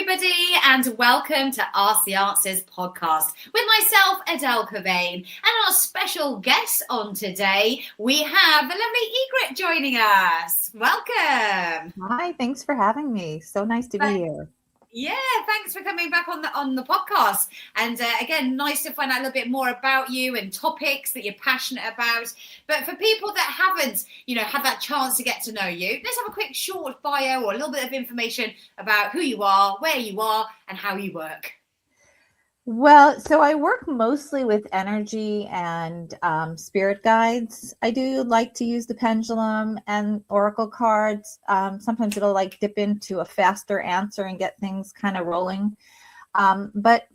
everybody, and welcome to Ask the Answers podcast with myself, Adele and our special guest on today, we have the lovely Egret joining us. Welcome. Hi, thanks for having me. So nice to be here. Yeah, thanks for coming back on the podcast. And again, nice to find out a little bit more about you and topics that you're passionate about. But for people that haven't, had that chance to get to know you, let's have a quick short bio or a little bit of information about who you are, where you are, and how you work. Well, so I work mostly with energy and spirit guides. I do like to use the pendulum and oracle cards. Sometimes it'll like dip into a faster answer and get things kind of rolling. But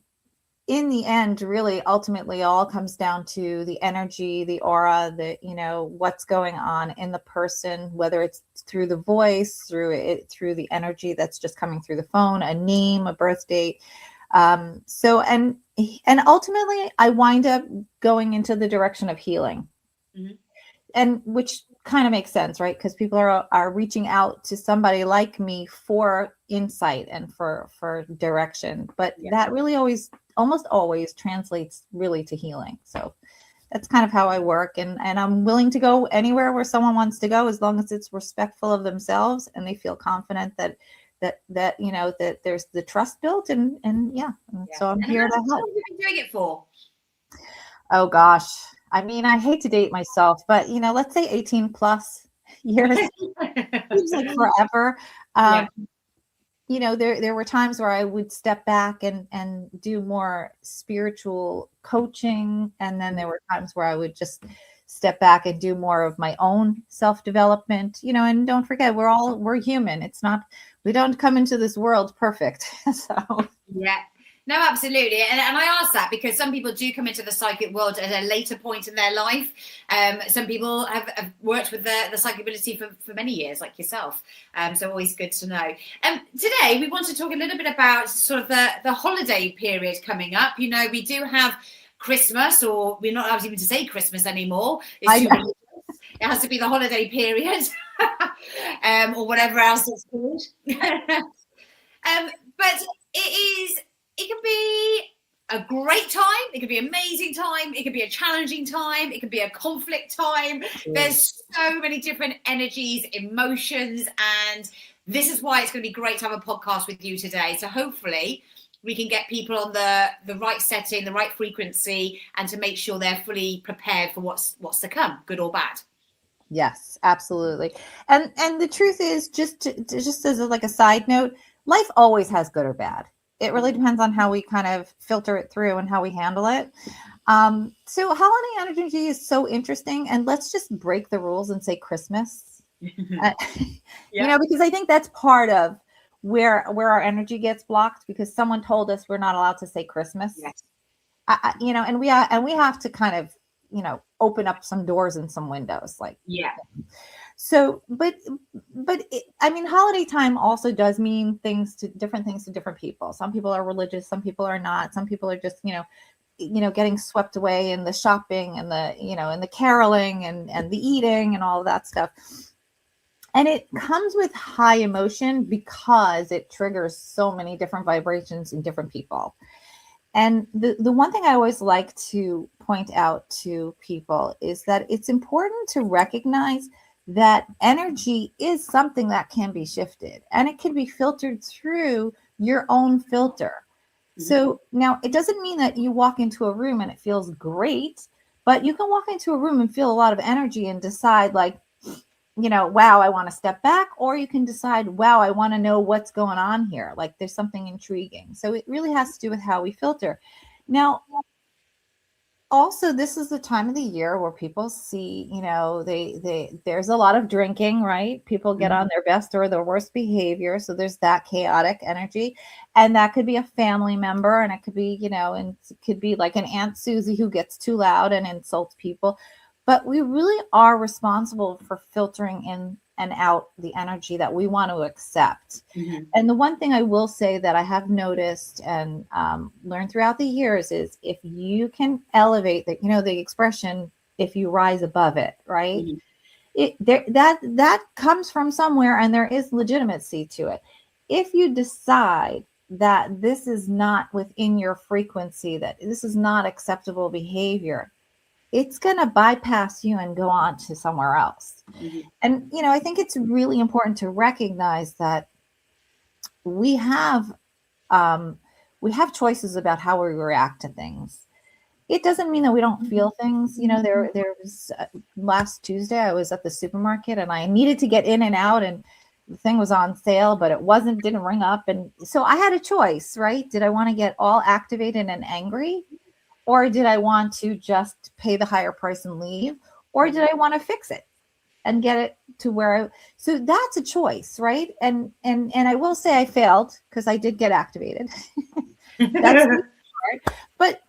in the end, really, ultimately, all comes down to the energy, the aura, what's going on in the person, whether it's through the voice, through the energy that's just coming through the phone, a name, a birth date. And ultimately I wind up going into the direction of healing, and which kind of makes sense, right? Because people are reaching out to somebody like me for insight and for direction, but that really almost always translates really to healing. So that's kind of how I work, and I'm willing to go anywhere where someone wants to go, as long as it's respectful of themselves and they feel confident that there's the trust built, and so I'm here to help. How long have you been doing it for? Oh gosh, I mean, I hate to date myself, but let's say 18 plus years. Seems like forever. There were times where I would step back and do more spiritual coaching, and then there were times where I would just step back and do more of my own self-development, and don't forget, we're human. We don't come into this world perfect. So no, absolutely. And I ask that because some people do come into the psychic world at a later point in their life. Some people have worked with the psychic ability for many years, like yourself. So always good to know. Today, we want to talk a little bit about sort of the holiday period coming up. We do have Christmas, or we're not allowed even to say Christmas anymore. It has to be the holiday period, or whatever else it's called. But it can be a great time. It can be an amazing time. It can be a challenging time. It can be a conflict time. There's so many different energies, emotions, and this is why it's going to be great to have a podcast with you today. So hopefully we can get people on the right setting, the right frequency, and to make sure they're fully prepared for what's to come, good or bad. Yes, absolutely. And the truth is, just as a side note, life always has good or bad. It really depends on how we kind of filter it through and how we handle it. So holiday energy is so interesting, and let's just break the rules and say Christmas. Because I think that's part of where our energy gets blocked, because someone told us we're not allowed to say Christmas. Yes. And we have to kind of open up some doors and some windows, So, but holiday time also does mean different things to different people. Some people are religious, some people are not. Some people are just, getting swept away in the shopping and and the caroling and the eating and all of that stuff. And it comes with high emotion because it triggers so many different vibrations in different people. And the one thing I always like to point out to people is that it's important to recognize that energy is something that can be shifted, and it can be filtered through your own filter. So now it doesn't mean that you walk into a room and it feels great, but you can walk into a room and feel a lot of energy and decide wow, I want to step back, or you can decide, wow, I want to know what's going on here. Like there's something intriguing. So it really has to do with how we filter. Now, also, this is the time of the year where people see, there's a lot of drinking, right? People get on their best or their worst behavior. So there's that chaotic energy, and that could be a family member, and it could be, and it could be like an Aunt Susie who gets too loud and insults people. But we really are responsible for filtering in and out the energy that we want to accept. And the one thing I will say that I have noticed and learned throughout the years is, if you can elevate the expression, if you rise above it, right? That comes from somewhere, and there is legitimacy to it. If you decide that this is not within your frequency, that this is not acceptable behavior, it's going to bypass you and go on to somewhere else. Mm-hmm. And, I think it's really important to recognize that we have choices about how we react to things. It doesn't mean that we don't feel things. There was last Tuesday, I was at the supermarket and I needed to get in and out, and the thing was on sale, but didn't ring up. And so I had a choice, right? Did I want to get all activated and angry? Or did I want to just pay the higher price and leave? Or did I want to fix it and get it to where so that's a choice, right? And I will say I failed because I did get activated. That's hard. But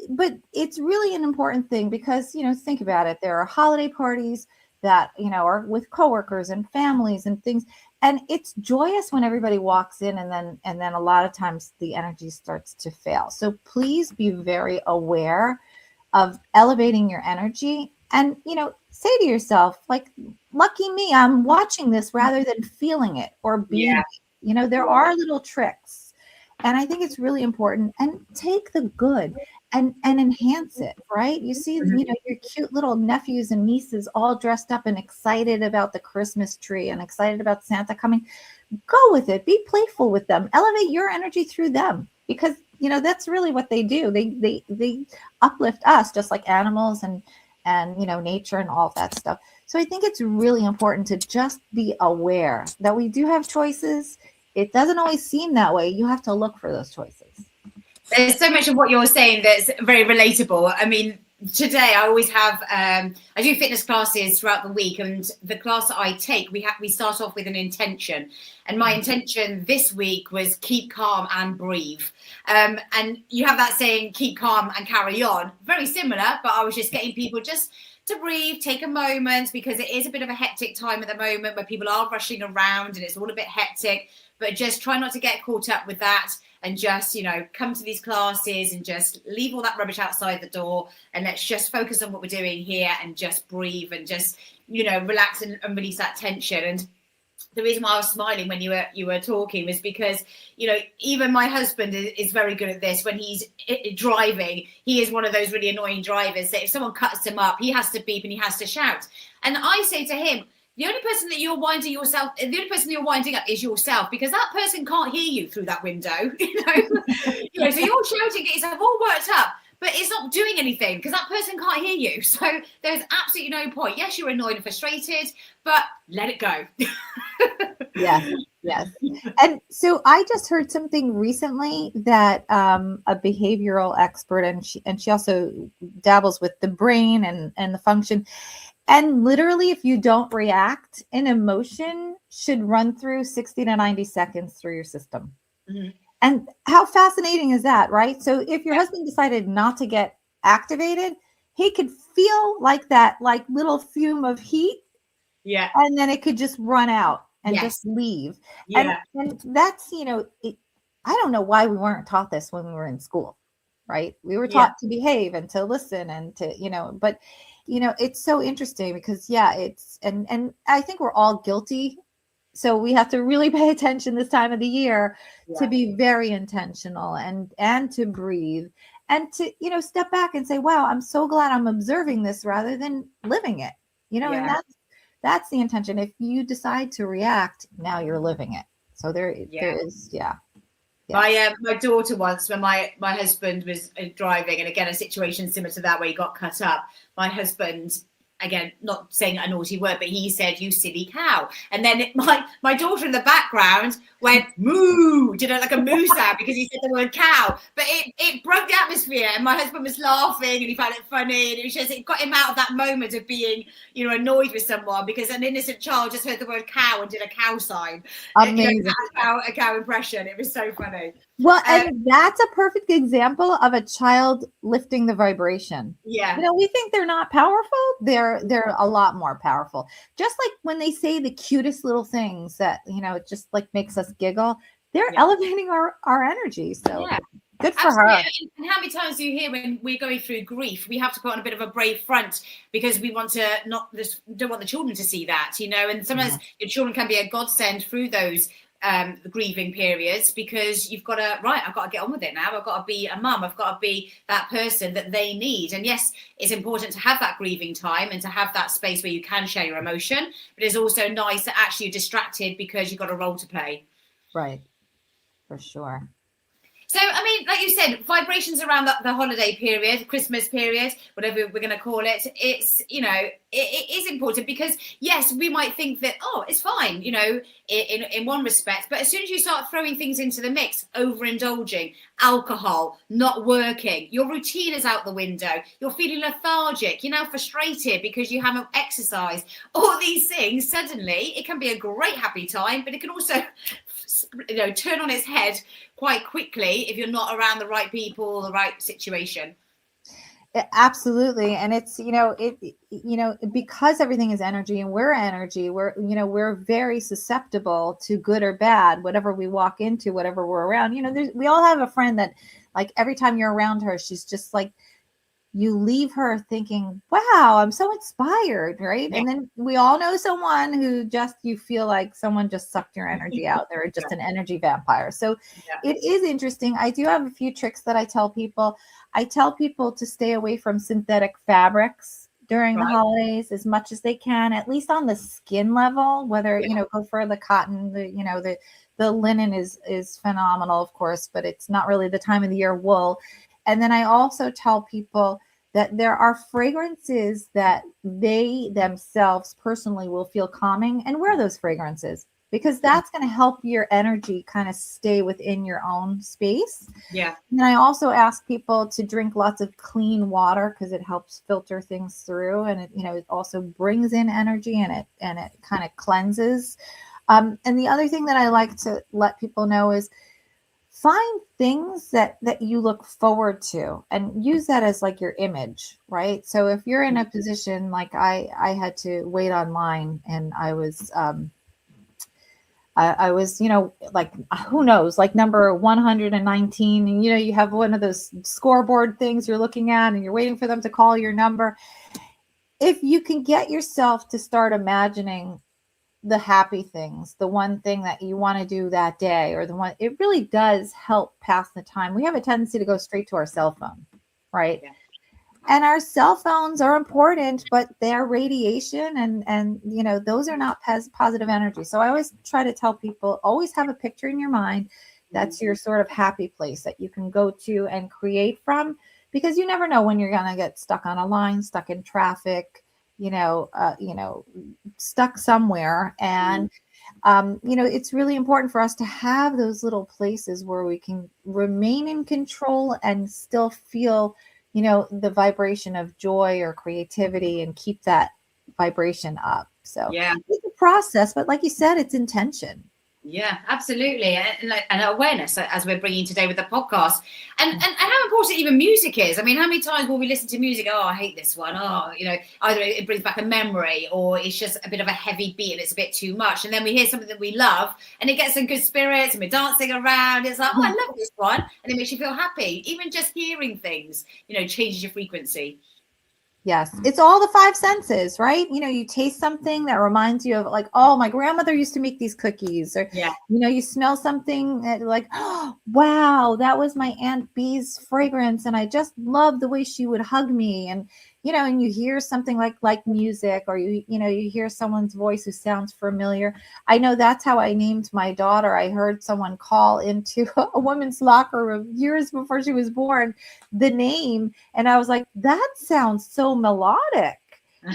it's really an important thing because, think about it. There are holiday parties that, are with coworkers and families and things. And it's joyous when everybody walks in, and then a lot of times the energy starts to fail. So please be very aware of elevating your energy, and say to yourself, like, lucky me, I'm watching this rather than feeling it or being it. There are little tricks, and I think it's really important. And take the good and enhance it, right? You see, your cute little nephews and nieces all dressed up and excited about the Christmas tree and excited about Santa coming. Go with it. Be playful with them. Elevate your energy through them, because that's really what they do. They uplift us just like animals and nature and all that stuff. So I think it's really important to just be aware that we do have choices. It doesn't always seem that way. You have to look for those choices. There's so much of what you're saying that's very relatable. I mean, today I always have, I do fitness classes throughout the week, and the class that I take, we start off with an intention. And my intention this week was keep calm and breathe. And you have that saying, keep calm and carry on. Very similar, but I was just getting people just to breathe, take a moment, because it is a bit of a hectic time at the moment where people are rushing around and it's all a bit hectic, but just try not to get caught up with that. And just, come to these classes and just leave all that rubbish outside the door, and let's just focus on what we're doing here and just breathe and just, relax and release that tension. And the reason why I was smiling when you were talking was because, even my husband is very good at this. When he's driving, he is one of those really annoying drivers that if someone cuts him up, he has to beep and he has to shout. And I say to him, the only person that you're winding up is yourself, because that person can't hear you through that window. So you're shouting, get yourself all worked up, but it's not doing anything because that person can't hear you. So there's absolutely no point. Yes, you're annoyed and frustrated, but let it go. Yes. And so I just heard something recently that a behavioral expert, and she also dabbles with the brain and the function. And literally, if you don't react, an emotion should run through 60 to 90 seconds through your system. Mm-hmm. And how fascinating is that, right? So if your husband decided not to get activated, he could feel like that, like little fume of heat. Yeah. And then it could just run out and just leave. Yeah. And that's, I don't know why we weren't taught this when we were in school, right? We were taught to behave and to listen and to, but it's so interesting because it's, and I think we're all guilty. So we have to really pay attention this time of the year to be very intentional and to breathe and to, step back and say, wow, I'm so glad I'm observing this rather than living it, and that's the intention. If you decide to react, now you're living it. So there is, My daughter once, when my husband was driving, and again, a situation similar to that where he got cut up, my husband, again, not saying a naughty word, but he said, "You silly cow." And then my daughter in the background went, "Moo," did like a moo sound because he said the word cow. But it broke the atmosphere, and my husband was laughing and he found it funny. And it got him out of that moment of being, annoyed with someone because an innocent child just heard the word cow and did a cow sign. Amazing. A cow impression. It was so funny. Well, and that's a perfect example of a child lifting the vibration. Yeah. We think they're not powerful. They're a lot more powerful. Just like when they say the cutest little things that, it just like makes us giggle, they're elevating our energy. So good for her. And how many times do you hear when we're going through grief, we have to put on a bit of a brave front because we want to don't want the children to see that, and sometimes your children can be a godsend through those the grieving periods, because I've got to get on with it now. I've got to be a mum. I've got to be that person that they need. And yes, it's important to have that grieving time and to have that space where you can share your emotion, but it's also nice that actually you're distracted because you've got a role to play. Right. For sure. So, I mean, like you said, vibrations around the holiday period, Christmas period, whatever we're going to call it, it's, it is important, because, yes, we might think that, oh, it's fine, in one respect. But as soon as you start throwing things into the mix, overindulging, alcohol, not working, your routine is out the window, you're feeling lethargic, you're now frustrated because you haven't exercised, all these things, suddenly it can be a great happy time, but it can also turn on its head quite quickly if you're not around the right people, the right situation. Absolutely. And it's, because everything is energy and we're energy, we're very susceptible to good or bad, whatever we walk into, whatever we're around. We all have a friend that, like, every time you're around her, she's just like, you leave her thinking, wow, I'm so inspired, right? Yeah. And then we all know someone who you feel like someone just sucked your energy out. They're just an energy vampire. So it is interesting. I do have a few tricks that I tell people. I tell people to stay away from synthetic fabrics during the holidays as much as they can, at least on the skin level, whether, go for the cotton, the linen is phenomenal, of course, but it's not really the time of the year. Wool. And then I also tell people that there are fragrances that they themselves personally will feel calming, and wear those fragrances, because that's going to help your energy kind of stay within your own space. Yeah. And I also ask people to drink lots of clean water, because it helps filter things through, and it also brings in energy, and it kind of cleanses. And the other thing that I like to let people know is, find things that you look forward to and use that as like your image, right? So if you're in a position like I had to wait online, and I was, like, who knows, like number 119, and you have one of those scoreboard things you're looking at, and you're waiting for them to call your number. If you can get yourself to start imagining the happy things, the one thing that you want to do that day, or the one, it really does help pass the time. We have a tendency to go straight to our cell phone, right? Yeah. And our cell phones are important, but they're radiation, and those are not positive energy. So I always try to tell people, always have a picture in your mind that's your sort of happy place that you can go to and create from, because you never know when you're going to get stuck on a line, stuck in traffic, stuck somewhere. And, it's really important for us to have those little places where we can remain in control and still feel, the vibration of joy or creativity, and keep that vibration up. So it's a process, but like you said, it's intention. Yeah, absolutely. And awareness, as we're bringing today with the podcast, and how important even music is. I mean, how many times will we listen to music? Oh, I hate this one. Oh, either it brings back a memory, or it's just a bit of a heavy beat and it's a bit too much. And then we hear something that we love and it gets some good spirits and we're dancing around. It's like, oh, I love this one. And it makes you feel happy. Even just hearing things, changes your frequency. Yes. It's all the five senses, right? You taste something that reminds you of, like, oh, my grandmother used to make these cookies, or, you smell something like, oh, wow, that was my Aunt Bee's fragrance, and I just love the way she would hug me. And, and you hear something like music, or you hear someone's voice who sounds familiar. I know that's how I named my daughter. I heard someone call into a woman's locker room years before she was born, the name, and I was like, that sounds so melodic,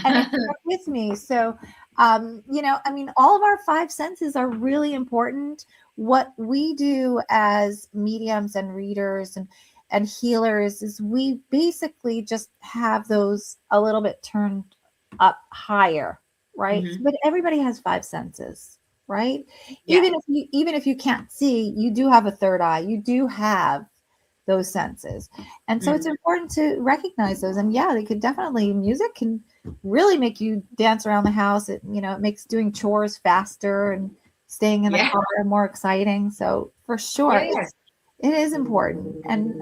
and it stuck with me. So, all of our five senses are really important. What we do as mediums and readers and healers is we basically just have those a little bit turned up higher, right? Mm-hmm. But everybody has five senses, right? Yeah. Even if you can't see, you do have a third eye. You do have those senses. And so it's important to recognize those. And they could definitely, music can really make you dance around the house. It makes doing chores faster and staying in the car more exciting. So for sure, it is important. And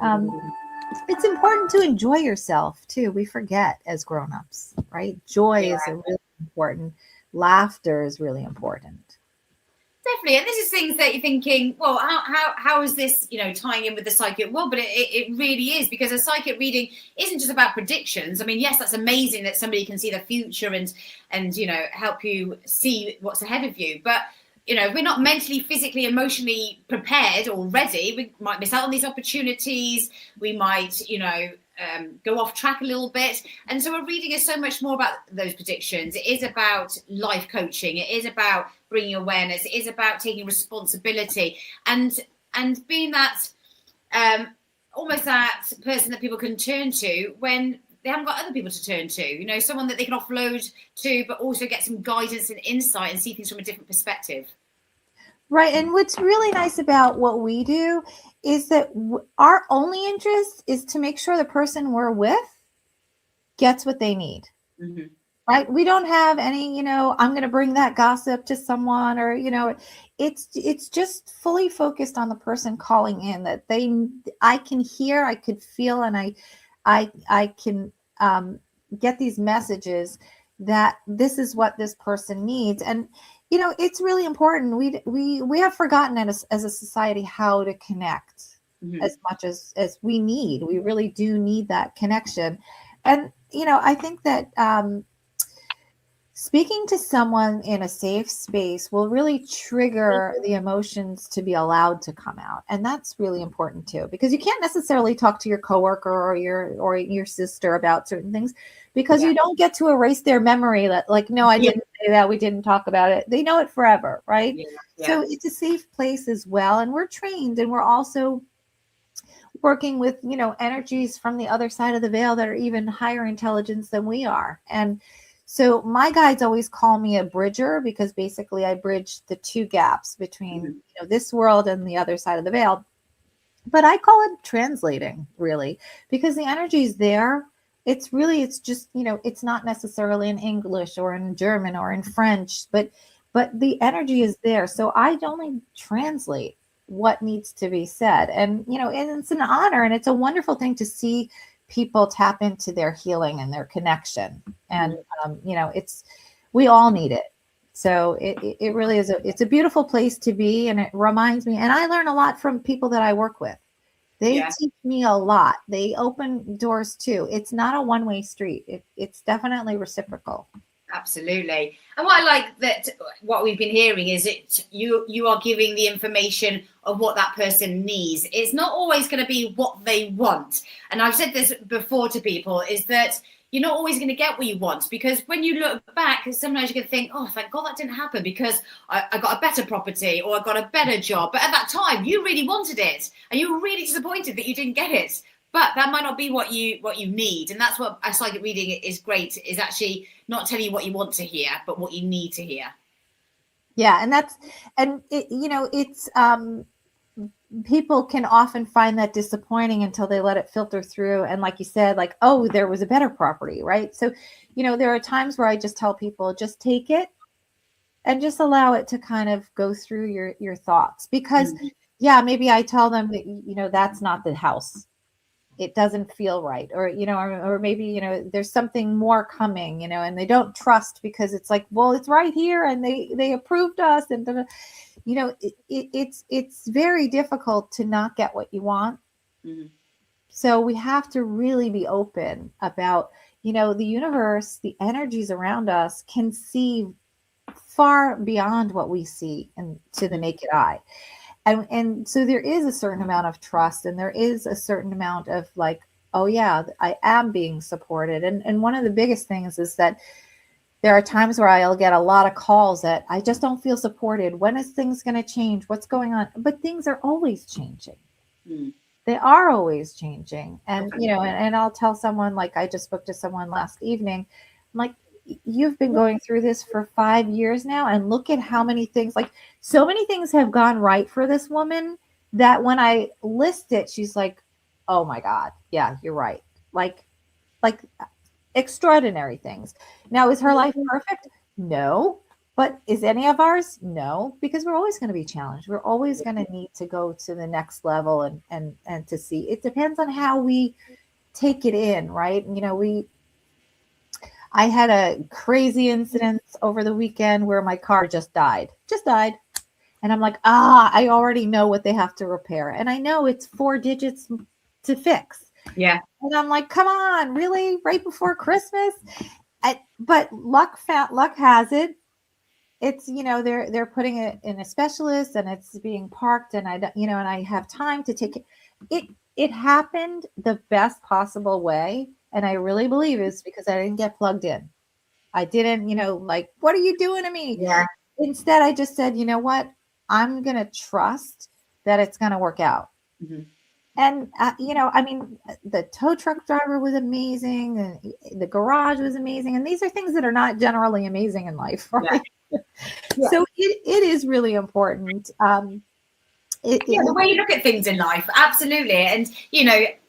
it's important to enjoy yourself too. We forget as grownups, right? Joy is really important. Laughter is really important. Definitely. And this is things that you're thinking, well, how is this, tying in with the psychic world? But it really is, because a psychic reading isn't just about predictions. I mean, yes, that's amazing that somebody can see the future and help you see what's ahead of you. But, if we're not mentally, physically, emotionally prepared or ready, we might miss out on these opportunities. We might, go off track a little bit. And so a reading is so much more about those predictions. It is about life coaching. It is about bringing awareness. It is about taking responsibility and being that almost that person that people can turn to when they haven't got other people to turn to, someone that they can offload to, but also get some guidance and insight and see things from a different perspective. Right. And what's really nice about what we do is that our only interest is to make sure the person we're with gets what they need. Mm-hmm. Right. We don't have any, I'm going to bring that gossip to someone, or, it's just fully focused on the person calling in, that I can hear, I could feel, and I can get these messages that this is what this person needs. And, it's really important. We have forgotten as a society how to connect as much as we need. We really do need that connection. And, I think that speaking to someone in a safe space will really trigger the emotions to be allowed to come out. And that's really important too, because you can't necessarily talk to your coworker or your sister about certain things, because you don't get to erase their memory that, like, no, I didn't say that. We didn't talk about it. They know it forever. Right. Yeah. So it's a safe place as well. And we're trained, and we're also working with, energies from the other side of the veil that are even higher intelligence than we are. And so my guides always call me a bridger, because basically I bridge the two gaps between this world and the other side of the veil. But I call it translating, really, because the energy is there. It's just, it's not necessarily in English or in German or in French, but the energy is there. So I only translate what needs to be said. And, and it's an honor, and it's a wonderful thing to see people tap into their healing and their connection. And, we all need it. So it really is it's a beautiful place to be. And it reminds me, and I learn a lot from people that I work with. They teach me a lot. They open doors too. It's not a one-way street. It's definitely reciprocal. Absolutely. And what I like that what we've been hearing is you are giving the information of what that person needs. It's not always going to be what they want. And I've said this before to people, is that you're not always going to get what you want, because when you look back, sometimes you can think, oh, thank God that didn't happen, because I got a better property or I got a better job. But at that time, you really wanted it, and you were really disappointed that you didn't get it. But that might not be what you need. And that's what a psychic reading is great, is actually not telling you what you want to hear, but what you need to hear. Yeah. And it's people can often find that disappointing until they let it filter through. And like you said, like, oh, there was a better property, right? So, there are times where I just tell people, just take it and just allow it to kind of go through your thoughts, because maybe I tell them that, that's not the house. It doesn't feel right, or, or maybe, there's something more coming, and they don't trust, because it's like, well, it's right here and they approved us, and it's very difficult to not get what you want. So we have to really be open about, the universe, the energies around us can see far beyond what we see and to the naked eye. And so there is a certain amount of trust, and there is a certain amount of like, oh yeah, I am being supported. And one of the biggest things is that there are times where I'll get a lot of calls that I just don't feel supported. When is things going to change? What's going on? But things are always changing. They are always changing. And, and I'll tell someone, like I just spoke to someone last evening, I'm like, you've been going through this for 5 years now, and look at how many things, like so many things have gone right for this woman, that when I list it, she's like, oh my God, yeah, you're right. Like extraordinary things. Now, is her life perfect? No. But is any of ours? No, because we're always going to be challenged. We're always going to need to go to the next level and to see. It depends on how we take it in, right? I had a crazy incident over the weekend where my car just died. And And I'm like, I already know what they have to repair. And I know it's 4 digits to fix. Yeah. And I'm like, come on, really? Right before Christmas? But luck has it. It's, they're putting it in a specialist and it's being parked, and and I have time to take it. It happened the best possible way. And I really believe it's because I didn't get plugged in. I didn't, like, what are you doing to me? Yeah. Instead, I just said, you know what? I'm going to trust that it's going to work out. Mm-hmm. And, I mean, the tow truck driver was amazing. And the garage was amazing. And these are things that are not generally amazing in life, right? Yeah. Yeah. So it is really important. The way you look at things in life, absolutely. And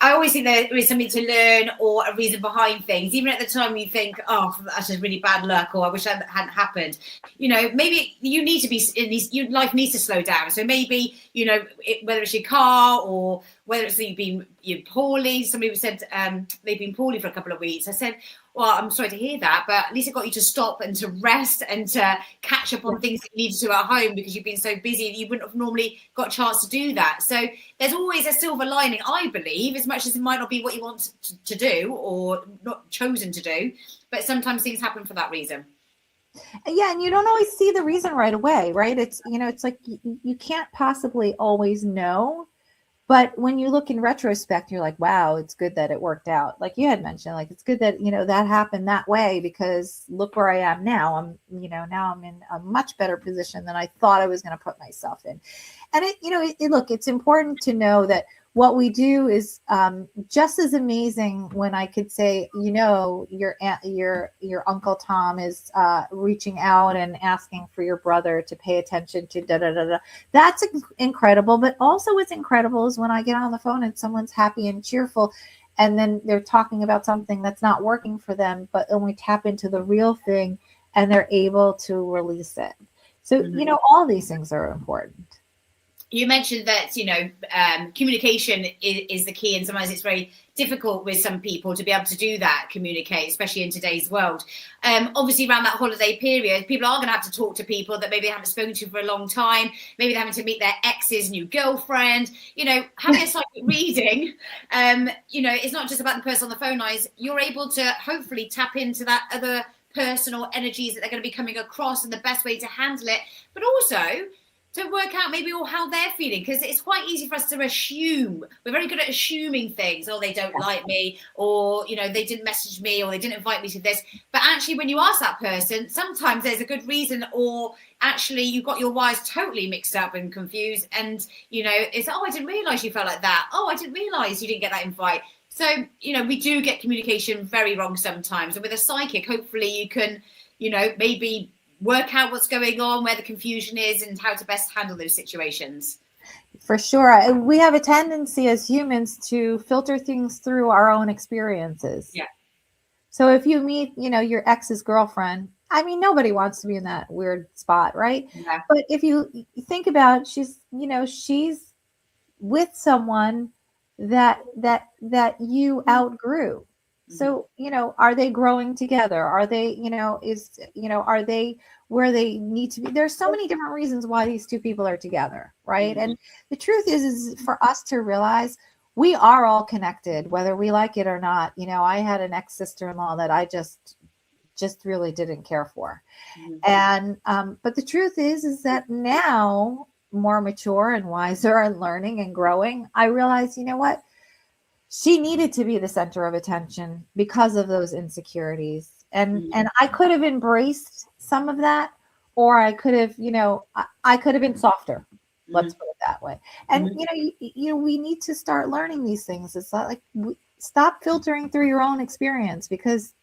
I always think there is something to learn or a reason behind things, even at the time you think, oh, that's just really bad luck, or I wish that hadn't happened. Maybe you need to be your life needs to slow down. So maybe whether it's your car or whether it's you're poorly. Somebody said they've been poorly for a couple of weeks. I said, well, I'm sorry to hear that, but at least it got you to stop and to rest and to catch up on things that you needed to at home because you've been so busy that you wouldn't have normally got a chance to do that. So there's always a silver lining, I believe, as much as it might not be what you want to do or not chosen to do, but sometimes things happen for that reason. Yeah, and you don't always see the reason right away, right? It's, it's like you can't possibly always know. But when you look in retrospect, you're like, wow, it's good that it worked out. Like you had mentioned, like, it's good that, that happened that way, because look where I am now. Now I'm in a much better position than I thought I was going to put myself in. And look, it's important to know that what we do is just as amazing when I could say, your Uncle Tom is reaching out and asking for your brother to pay attention to da da da da. That's incredible. But also what's incredible is when I get on the phone and someone's happy and cheerful, and then they're talking about something that's not working for them, but then we tap into the real thing and they're able to release it. So, all these things are important. You mentioned that, communication is the key, and sometimes it's very difficult with some people to be able to do that, communicate, especially in today's world. Obviously, around that holiday period, people are going to have to talk to people that maybe they haven't spoken to for a long time. Maybe they're having to meet their ex's new girlfriend. Having a psychic reading, it's not just about the person on the phone lines. You're able to hopefully tap into that other personal energies that they're going to be coming across, and the best way to handle it, but also to work out maybe how they're feeling, because it's quite easy for us to assume. We're very good at assuming things. Oh, they don't like me, or they didn't message me, or they didn't invite me to this. But actually, when you ask that person, sometimes there's a good reason, or actually you got your wires totally mixed up and confused, and it's, oh, I didn't realize you felt like that. Oh, I didn't realize you didn't get that invite. So we do get communication very wrong sometimes, and with a psychic, hopefully you can maybe work out what's going on, where the confusion is, and how to best handle those situations. For sure. We have a tendency as humans to filter things through our own experiences. Yeah. So if you meet, your ex's girlfriend, I mean, nobody wants to be in that weird spot, right? Yeah. But if you think about it, she's with someone that you outgrew. So, are they growing together? Are they, are they where they need to be? There's so many different reasons why these two people are together, right? Mm-hmm. And the truth is for us to realize we are all connected, whether we like it or not. I had an ex-sister-in-law that I just really didn't care for. Mm-hmm. And, but the truth is that now, more mature and wiser and learning and growing, I realized, what? She needed to be the center of attention because of those insecurities. And I could have embraced some of that, or I could have, I could have been softer. Let's put it that way. And, we need to start learning these things. It's not like stop filtering through your own experience, because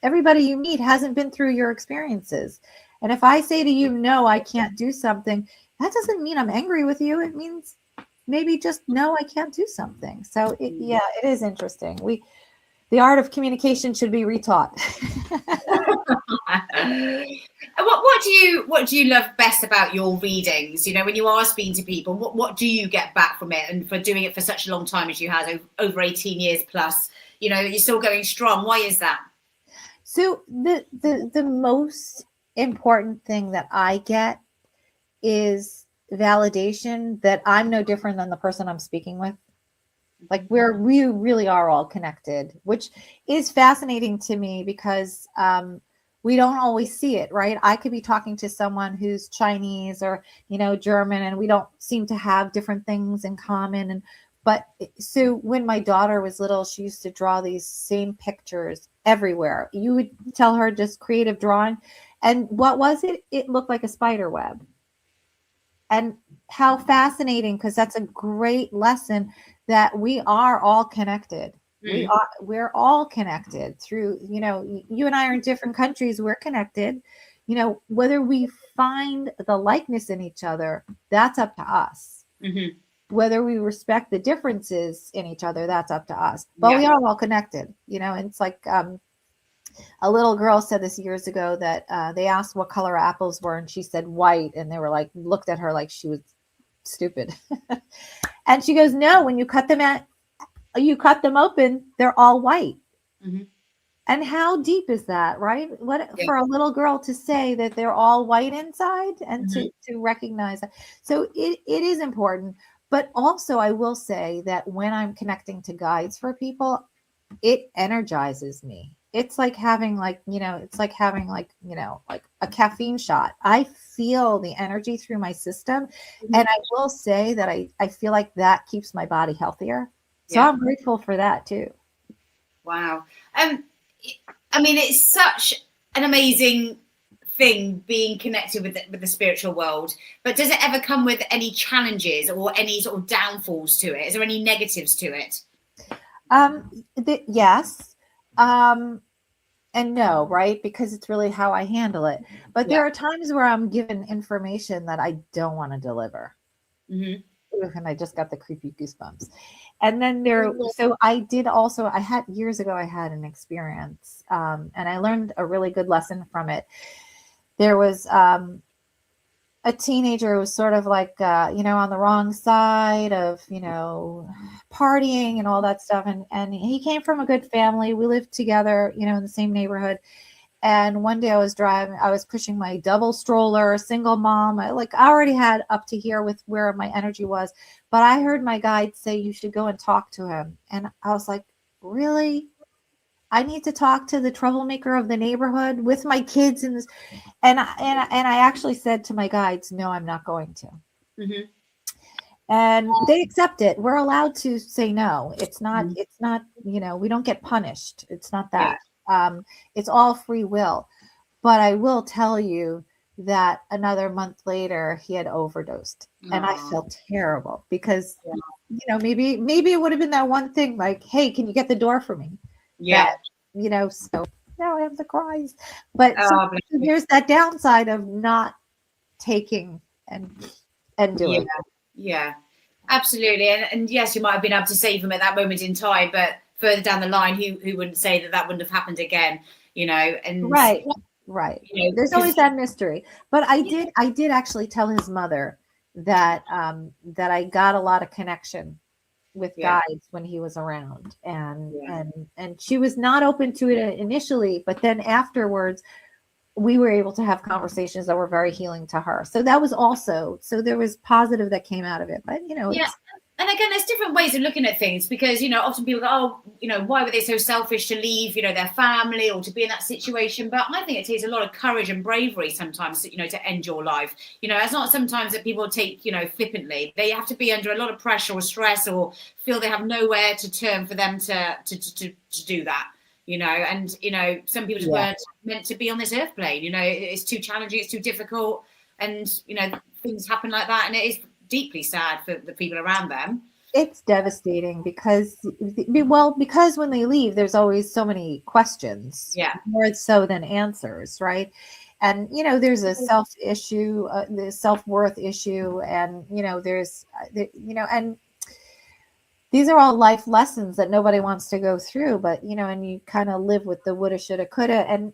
everybody you meet hasn't been through your experiences. And if I say to you, no, I can't do something, that doesn't mean I'm angry with you. It means maybe just no, I can't do something. So it is interesting. The art of communication should be retaught. What do you love best about your readings? When you are speaking to people, what do you get back from it? And for doing it for such a long time as you had, over 18 years plus, you're still going strong. Why is that? So the most important thing that I get is validation that I'm no different than the person I'm speaking with. Like we really are all connected, which is fascinating to me because we don't always see it, right? I could be talking to someone who's Chinese or, German, and we don't seem to have different things in common. But so when my daughter was little, she used to draw these same pictures everywhere. You would tell her just creative drawing. And what was it? It looked like a spider web. And how fascinating, because that's a great lesson that we are all connected. We're all connected through, you and I are in different countries. We're connected, whether we find the likeness in each other, that's up to us. Mm-hmm. Whether we respect the differences in each other, that's up to us. But we are all connected, and it's like a little girl said this years ago that they asked what color apples were, and she said white, and they were like, looked at her like she was stupid. And she goes, no, when you cut them open, they're all white. Mm-hmm. And how deep is that, right? For a little girl to say that they're all white inside and to recognize that. So it is important. But also I will say that when I'm connecting to guides for people, it energizes me. It's like having like a caffeine shot. I feel the energy through my system. Mm-hmm. And I will say that I feel like that keeps my body healthier. So I'm grateful for that too. Wow. I mean, it's such an amazing thing being connected with the spiritual world, but does it ever come with any challenges or any sort of downfalls to it? Is there any negatives to it? Yes. And no, right? Because it's really how I handle it. But there are times where I'm given information that I don't want to deliver. Mm-hmm. And I just got the creepy goosebumps. And then so I had years ago, I had an experience and I learned a really good lesson from it. There was a teenager who was sort of like, on the wrong side of, partying and all that stuff. And he came from a good family. We lived together, in the same neighborhood. And one day I was pushing my double stroller, single mom. I already had up to here with where my energy was, but I heard my guide say, you should go and talk to him. And I was like, really? I need to talk to the troublemaker of the neighborhood with my kids in this. And I actually said to my guides, no, I'm not going to. Mm-hmm. And they accept it. We're allowed to say no. It's not, we don't get punished. It's not that. It's all free will. But I will tell you that another month later, he had overdosed. And I felt terrible because, maybe it would have been that one thing like, hey, can you get the door for me? Yeah. That, so now I have the cries. But so there's that downside of not taking and doing. Yeah, absolutely. And yes, you might have been able to save him at that moment in time, but further down the line, who wouldn't say that wouldn't have happened again, and right. There's always that mystery. But I did actually tell his mother that I got a lot of connection with guides when he was around, and she was not open to it initially, but then afterwards we were able to have conversations that were very healing to her. So that was also, so there was positive that came out of it. But and again, there's different ways of looking at things because often people go, why were they so selfish to leave their family or to be in that situation? But I think it takes a lot of courage and bravery sometimes to end your life. It's not sometimes that people take flippantly. They have to be under a lot of pressure or stress or feel they have nowhere to turn for them to do that. And some people just weren't meant to be on this earth plane. It's too challenging, it's too difficult, and things happen like that, and it is deeply sad for the people around them. It's devastating because when they leave, there's always so many questions, more so than answers, right? And there's a self issue, the self-worth issue, and there's and these are all life lessons that nobody wants to go through, but and you kind of live with the woulda, shoulda, coulda. And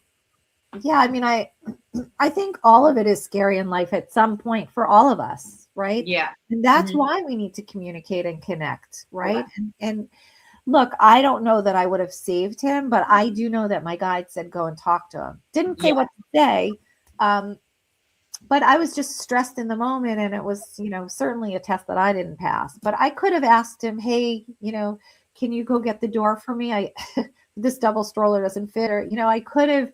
I think all of it is scary in life at some point for all of us, right? Yeah. And that's why we need to communicate and connect, right? Yeah. And look, I don't know that I would have saved him, but I do know that my guide said go and talk to him. Didn't say what to say. but I was just stressed in the moment, and it was, certainly a test that I didn't pass. But I could have asked him, hey, can you go get the door for me? This double stroller doesn't fit, or, I could have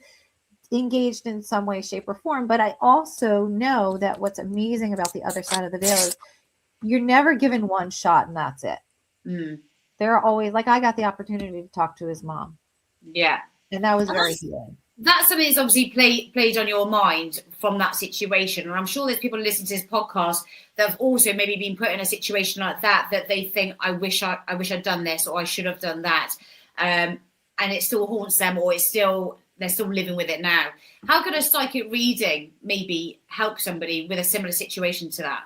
engaged in some way, shape, or form. But I also know that what's amazing about the other side of the veil is you're never given one shot and that's it. There are always, like, I got the opportunity to talk to his mom. Yeah. And that was very healing. That's something that's obviously played on your mind from that situation. And I'm sure there's people listening to this podcast that have also maybe been put in a situation like that they think, I wish I'd done this, or I should have done that. And it still haunts them, or they're still living with it now. How could a psychic reading maybe help somebody with a similar situation to that?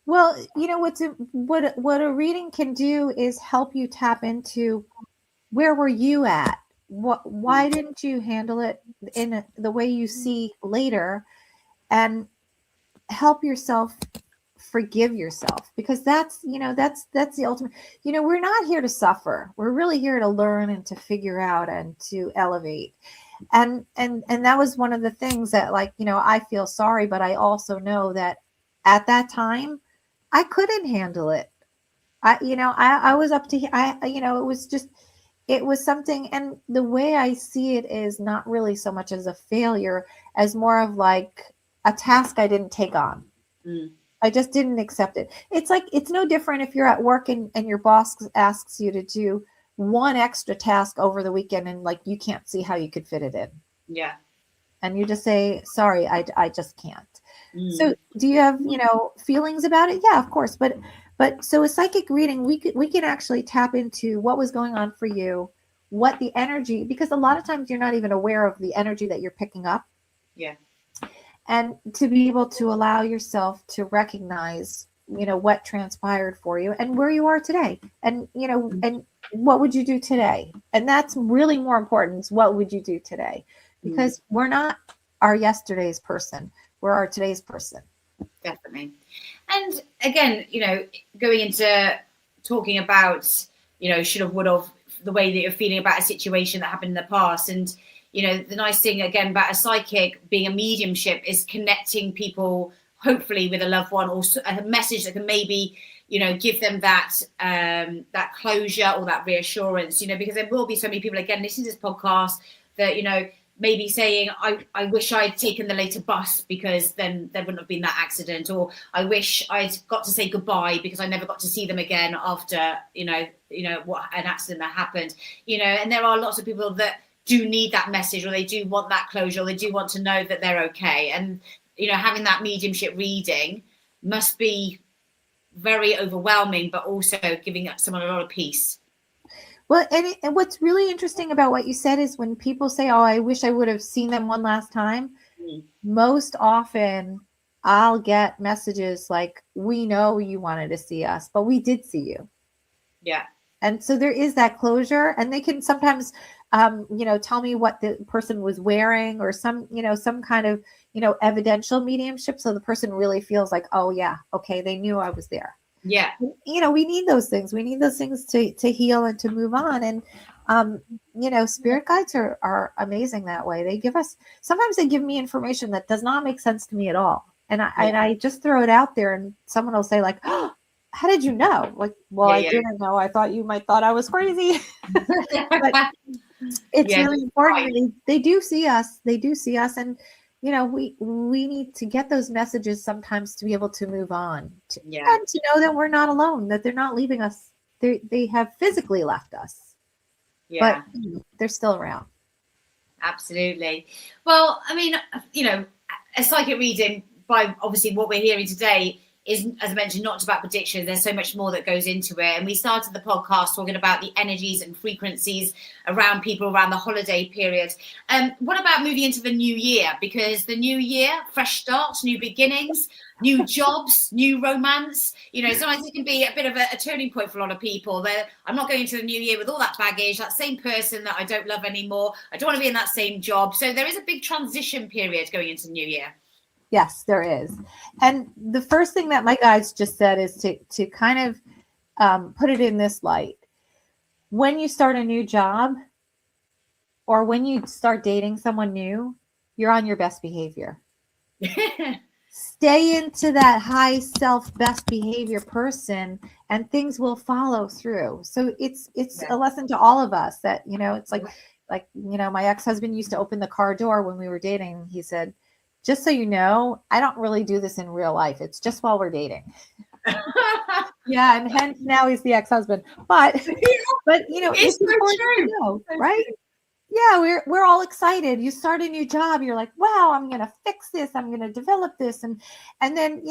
Well, what a reading can do is help you tap into, where were you at? Why didn't you handle it in the way you see later, and help yourself forgive yourself, because that's the ultimate. We're not here to suffer. We're really here to learn and to figure out and to elevate. And that was one of the things that, like, I feel sorry, but I also know that at that time I couldn't handle it. I was up to, it was something. And the way I see it is not really so much as a failure, as more of like a task I didn't take on. I just didn't accept it. It's like, it's no different if you're at work and your boss asks you to do one extra task over the weekend, and like, you can't see how you could fit it in. Yeah. And you just say, sorry, I just can't. So do you have, feelings about it? Yeah, of course. But so a psychic reading, we can actually tap into what was going on for you, what the energy, because a lot of times you're not even aware of the energy that you're picking up. Yeah. And to be able to allow yourself to recognize, what transpired for you and where you are today. And, and what would you do today? And that's really more important, is what would you do today? Because we're not our yesterday's person. We're our today's person. Definitely. And again, going into talking about, should have, would have, the way that you're feeling about a situation that happened in the past. And, the nice thing again about a psychic being a mediumship is connecting people, hopefully with a loved one, or a message that can maybe, give them that that closure or that reassurance, because there will be so many people, again, listening to this podcast that, maybe saying, I wish I'd taken the later bus, because then there wouldn't have been that accident, or I wish I'd got to say goodbye because I never got to see them again after, what an accident that happened, and there are lots of people that do need that message, or they do want that closure, or they do want to know that they're okay. And, having that mediumship reading must be very overwhelming, but also giving someone a lot of peace. Well, and what's really interesting about what you said is when people say, oh, I wish I would have seen them one last time, most often I'll get messages like, we know you wanted to see us, but we did see you. Yeah. And so there is that closure, and they can sometimes, tell me what the person was wearing, or some kind of, evidential mediumship. So the person really feels like, oh yeah, okay, they knew I was there. Yeah. We need those things. We need those things to heal and to move on. And, spirit guides are amazing that way. Sometimes they give me information that does not make sense to me at all. And I just throw it out there, and someone will say like, oh, how did you know? Like, well, I didn't know. I thought you might thought I was crazy. But it's really important. Right. They do see us. They do see us. And, we need to get those messages sometimes to be able to move on, and to know that we're not alone, that they're not leaving us. They have physically left us, but they're still around. Absolutely. Well, I mean, a psychic reading, by obviously what we're hearing today, is, as I mentioned, not about predictions. There's so much more that goes into it. And we started the podcast talking about the energies and frequencies around people around the holiday period. What about moving into the new year? Because the new year, fresh starts, new beginnings, new jobs, new romance. Sometimes it can be a bit of a turning point for a lot of people. I'm not going into the new year with all that baggage, that same person that I don't love anymore. I don't want to be in that same job. So there is a big transition period going into the new year. Yes, there is. And the first thing that my guides just said is to kind of put it in this light. When you start a new job, or when you start dating someone new, you're on your best behavior. Stay into that high self best behavior person, and things will follow through. So it's a lesson to all of us that, it's like, my ex-husband used to open the car door when we were dating. He said, just so you know, I don't really do this in real life. It's just while we're dating. Yeah, and hence now he's the ex-husband. But it's so important true. to know, right? Yeah, we're all excited. You start a new job, you're like, wow, I'm gonna fix this, I'm gonna develop this, and then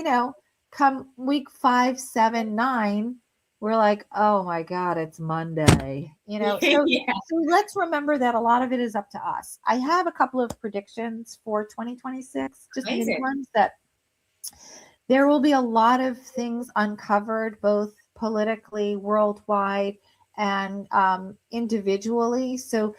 come week 5, 7, 9, we're like, oh my God, it's Monday. So let's remember that a lot of it is up to us. I have a couple of predictions for 2026, just mini ones, that there will be a lot of things uncovered, both politically, worldwide, and individually. So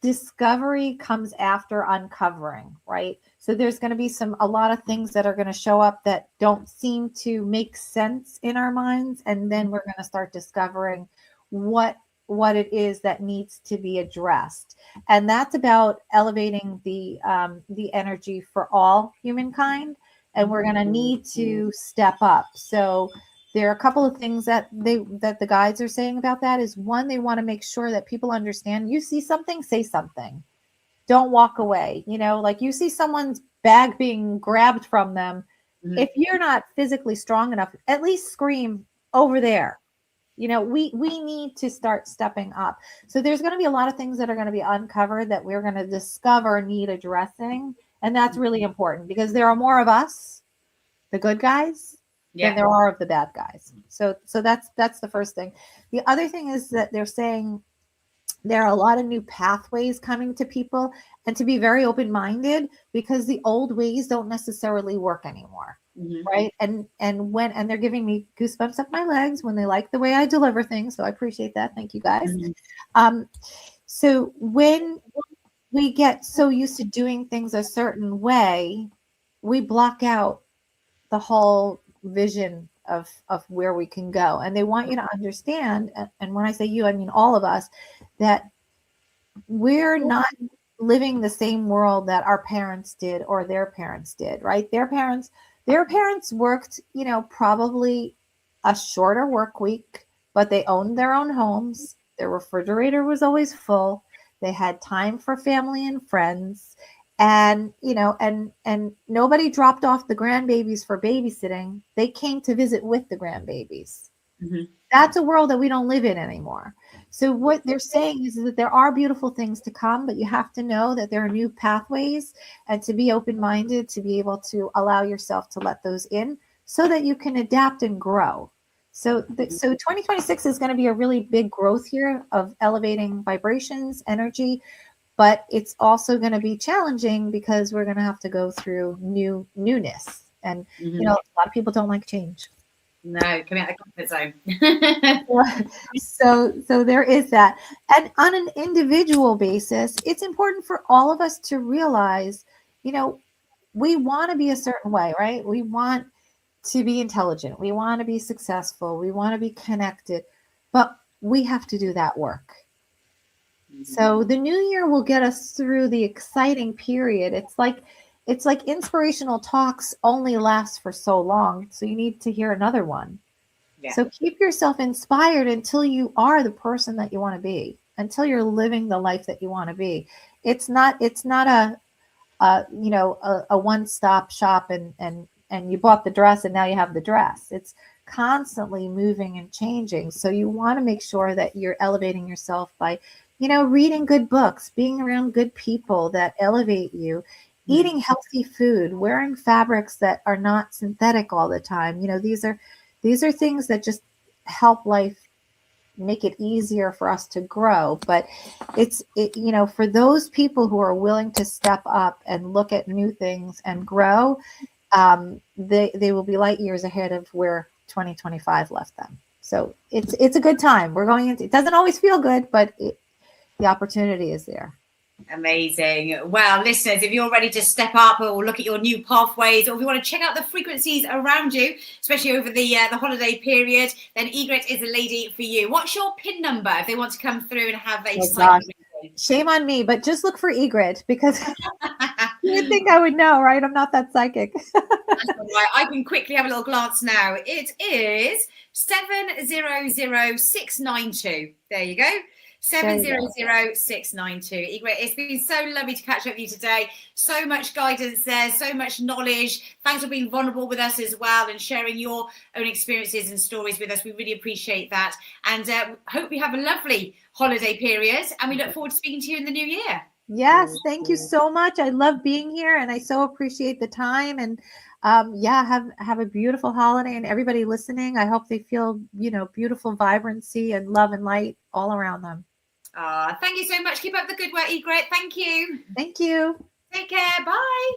discovery comes after uncovering, right? So there's going to be a lot of things that are going to show up that don't seem to make sense in our minds, and then we're going to start discovering what it is that needs to be addressed. And that's about elevating the energy for all humankind, and we're going to need to step up. So there are a couple of things that the guides are saying about that. Is one, they want to make sure that people understand, you see something, say something. Don't walk away. Like you see someone's bag being grabbed from them. Mm-hmm. If you're not physically strong enough, at least scream over there. We need to start stepping up. So there's going to be a lot of things that are going to be uncovered that we're going to discover need addressing. And that's really important, because there are more of us, the good guys, than there are of the bad guys. So that's the first thing. The other thing is that they're saying there are a lot of new pathways coming to people, and to be very open-minded, because the old ways don't necessarily work anymore. Mm-hmm. Right. And they're giving me goosebumps up my legs when they like the way I deliver things. So I appreciate that. Thank you, guys. Mm-hmm. So when we get so used to doing things a certain way, we block out the whole vision of where we can go. And they want you to understand, and when I say you, I mean all of us, that we're not living the same world that our parents did or their parents did, right? Their parents worked, probably a shorter work week, but they owned their own homes. Their refrigerator was always full. They had time for family and friends. And, and nobody dropped off the grandbabies for babysitting. They came to visit with the grandbabies. Mm-hmm. That's a world that we don't live in anymore. So what they're saying is that there are beautiful things to come, but you have to know that there are new pathways, and to be open-minded, to be able to allow yourself to let those in so that you can adapt and grow. So 2026 is going to be a really big growth year of elevating vibrations, energy, but it's also going to be challenging, because we're going to have to go through newness. And, a lot of people don't like change. No, coming out of the comfort zone. So there is that. And on an individual basis, it's important for all of us to realize, we want to be a certain way, right? We want to be intelligent. We want to be successful. We want to be connected, but we have to do that work. Mm-hmm. So the new year will get us through the exciting period. It's like inspirational talks only last for so long. So you need to hear another one. Yeah. So keep yourself inspired until you are the person that you want to be, until you're living the life that you want to be. It's not a one-stop shop and you bought the dress and now you have the dress. It's constantly moving and changing. So you want to make sure that you're elevating yourself by, reading good books, being around good people that elevate you, eating healthy food, wearing fabrics that are not synthetic all the time. These are things that just help life make it easier for us to grow. But it's for those people who are willing to step up and look at new things and grow, they will be light years ahead of where 2025 left them. So it's a good time. We're going into, it doesn't always feel good, but the opportunity is there. Amazing. Well, listeners, if you're ready to step up or look at your new pathways, or if you want to check out the frequencies around you, especially over the holiday period, then Egret is a lady for you. What's your PIN number if they want to come through and have a Shame on me, but just look for Egret, because You would think I would know, right? I'm not that psychic. Right. I can quickly have a little glance now. It is 700692. There you go. 700692. Egret, it's been so lovely to catch up with you today. So much guidance there, so much knowledge. Thanks for being vulnerable with us as well and sharing your own experiences and stories with us. We really appreciate that. And hope you have a lovely holiday period. And we look forward to speaking to you in the new year. Yes, thank you so much. I love being here and I so appreciate the time. And have a beautiful holiday, and everybody listening, I hope they feel, beautiful vibrancy and love and light all around them. Thank you so much. Keep up the good work, Egret. Thank you. Thank you. Take care. Bye.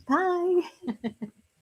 Bye.